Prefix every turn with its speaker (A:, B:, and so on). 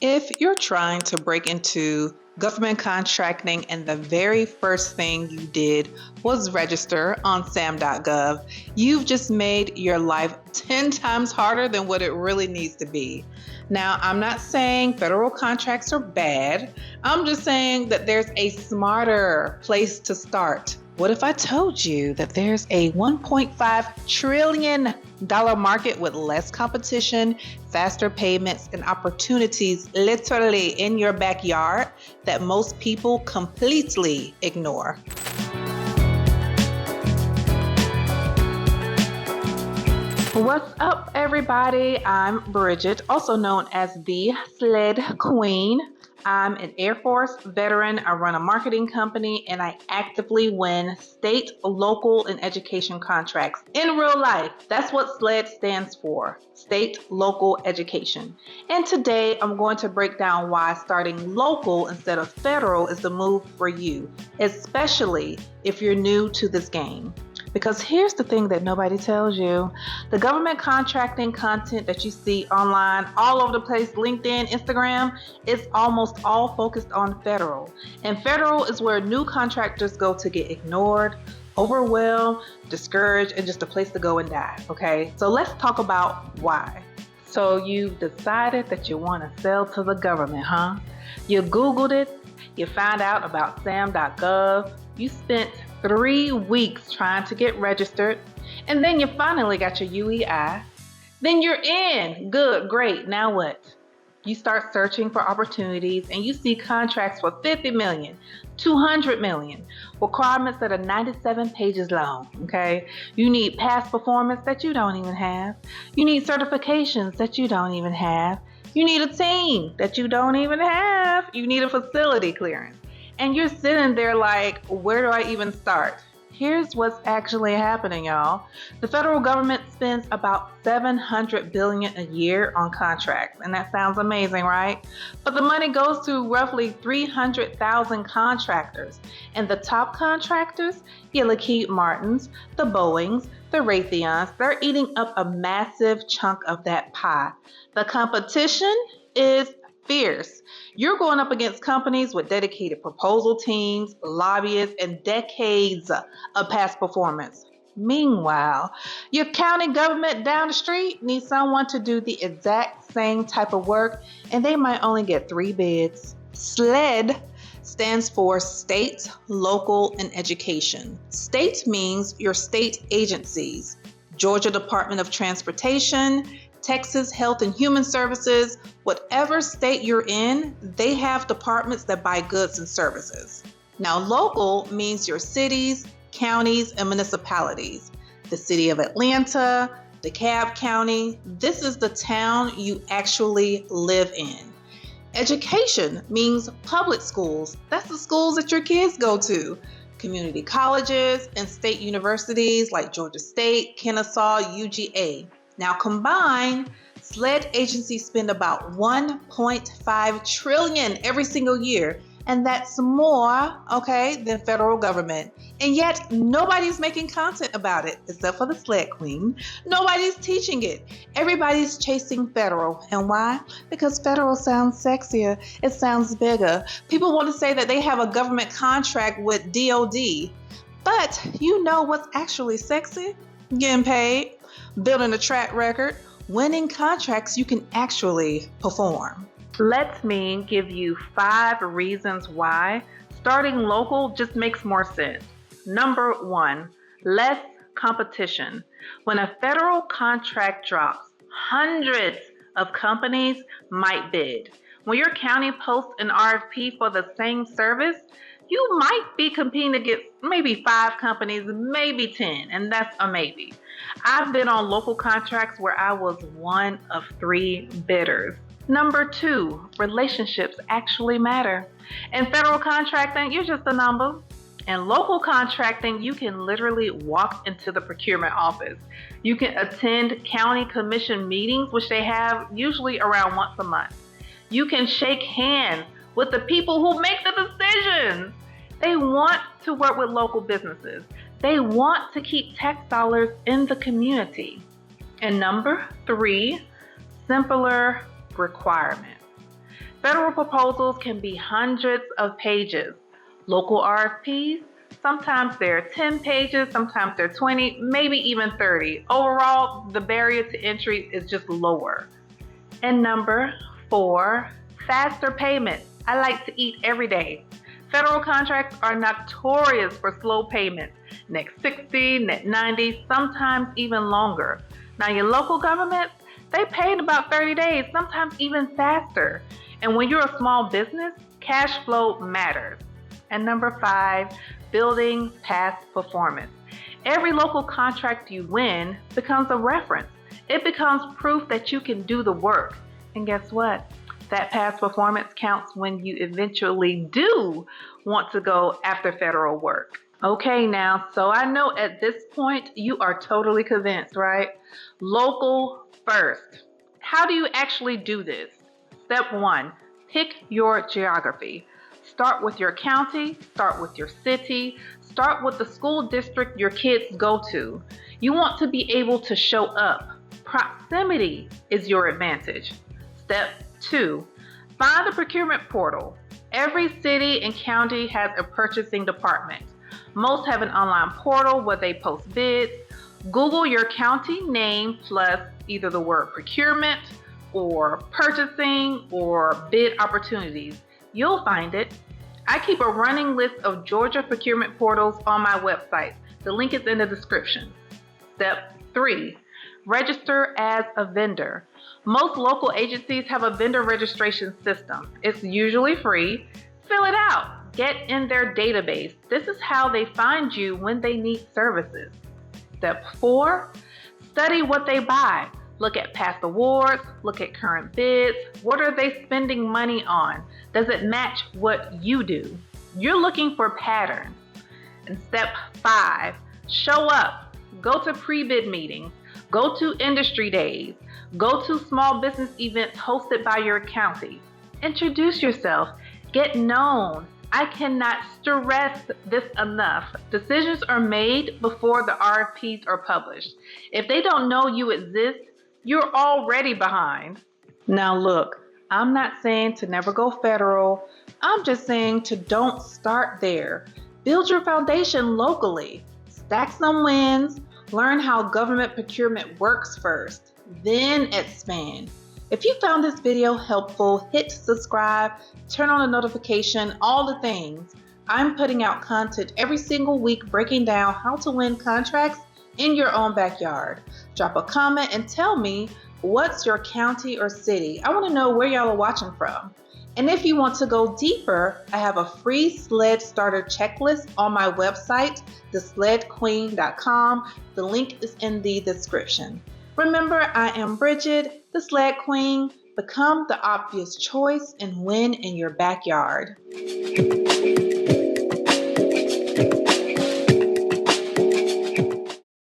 A: If you're trying to break into government contracting and the very first thing you did was register on SAM.gov, you've just made your life 10 times harder than what it really needs to be. Now, I'm not saying federal contracts are bad. I'm just saying that there's a smarter place to start. What if I told you that there's a $1.5 trillion market with less competition, faster payments, and opportunities literally in your backyard that most people completely ignore? What's up, everybody? I'm Bridget, also known as the SLED Queen. I'm an Air Force veteran. I run a marketing company and I actively win state, local, and education contracts in real life. That's what SLED stands for, state, local, education. And today I'm going to break down why starting local instead of federal is the move for you, especially if you're new to this game. Because here's the thing that nobody tells you. The government contracting content that you see online, all over the place, LinkedIn, Instagram, is almost all focused on federal. And federal is where new contractors go to get ignored, overwhelmed, discouraged, and just a place to go and die, okay? So let's talk about why. So you've decided that you want to sell to the government, huh? You Googled it, you found out about SAM.gov, you spent 3 weeks trying to get registered, and then you finally got your UEI. Then you're in. Good, great. Now what? You start searching for opportunities and you see contracts for $50 million, $200 million, requirements that are 97 pages long, okay? You need past performance that you don't even have. You need certifications that you don't even have. You need a team that you don't even have. You need a facility clearance. And you're sitting there like, where do I even start? Here's what's actually happening, y'all. The federal government spends about $700 billion a year on contracts, and that sounds amazing, right? But the money goes to roughly 300,000 contractors, and the top contractors, the Lockheed Martins, the Boeings, the Raytheons, they're eating up a massive chunk of that pie. The competition is fierce. You're going up against companies with dedicated proposal teams, lobbyists, and decades of past performance. Meanwhile, your county government down the street needs someone to do the exact same type of work, and they might only get 3 bids. SLED stands for state, local, and education. State means your state agencies. Georgia Department of Transportation, Texas Health and Human Services, whatever state you're in, they have departments that buy goods and services. Now, local means your cities, counties, and municipalities. The city of Atlanta, DeKalb County, this is the town you actually live in. Education means public schools. That's the schools that your kids go to. Community colleges and state universities like Georgia State, Kennesaw, UGA. Now combined, SLED agencies spend about $1.5 trillion every single year, and that's more, okay, than federal government. And yet nobody's making content about it, except for the SLED Queen. Nobody's teaching it. Everybody's chasing federal. And why? Because federal sounds sexier. It sounds bigger. People want to say that they have a government contract with DOD. But you know what's actually sexy? Getting paid, building a track record, winning contracts you can actually perform. Let me give you 5 reasons why starting local just makes more sense. Number 1, less competition. When a federal contract drops, hundreds of companies might bid. When your county posts an RFP for the same service, you might be competing against maybe 5 companies, maybe 10, and that's a maybe. I've been on local contracts where I was one of 3 bidders. Number 2, relationships actually matter. In federal contracting, you're just a number. In local contracting, you can literally walk into the procurement office. You can attend county commission meetings, which they have usually around once a month. You can shake hands with the people who make the decisions. They want to work with local businesses. They want to keep tax dollars in the community. And number 3, simpler requirements. Federal proposals can be hundreds of pages. Local RFPs, sometimes they're 10 pages, sometimes they're 20, maybe even 30. Overall, the barrier to entry is just lower. And number 4, faster payment. I like to eat every day. Federal contracts are notorious for slow payments. Next 60, next 90, sometimes even longer. Now your local governments, they pay in about 30 days, sometimes even faster. And when you're a small business, cash flow matters. And number 5, building past performance. Every local contract you win becomes a reference. It becomes proof that you can do the work. And guess what? That past performance counts when you eventually do want to go after federal work. Okay, now, so I know at this point you are totally convinced, right? Local first. How do you actually do this? Step 1, pick your geography. Start with your county, start with your city, start with the school district your kids go to. You want to be able to show up. Proximity is your advantage. Step 2, find the procurement portal. Every city and county has a purchasing department. Most have an online portal where they post bids. Google your county name plus either the word procurement or purchasing or bid opportunities. You'll find it. I keep a running list of Georgia procurement portals on my website. The link is in the description. Step 3, register as a vendor. Most local agencies have a vendor registration system. It's usually free. Fill it out. Get in their database. This is how they find you when they need services. Step 4, study what they buy. Look at past awards, look at current bids. What are they spending money on? Does it match what you do? You're looking for patterns. And step 5, show up. Go to pre-bid meetings. Go to industry days. Go to small business events hosted by your county. Introduce yourself. Get known. I cannot stress this enough. Decisions are made before the RFPs are published. If they don't know you exist, you're already behind. Now look, I'm not saying to never go federal. I'm just saying to don't start there. Build your foundation locally. Stack some wins. Learn how government procurement works first, then expand. If you found this video helpful, hit subscribe, turn on the notification, all the things. I'm putting out content every single week breaking down how to win contracts in your own backyard. Drop a comment and tell me what's your county or city. I want to know where y'all are watching from. And if you want to go deeper, I have a free SLED starter checklist on my website, SLEDQueen.com. The link is in the description. Remember, I am Bridget, the SLED Queen. Become the obvious choice and win in your backyard.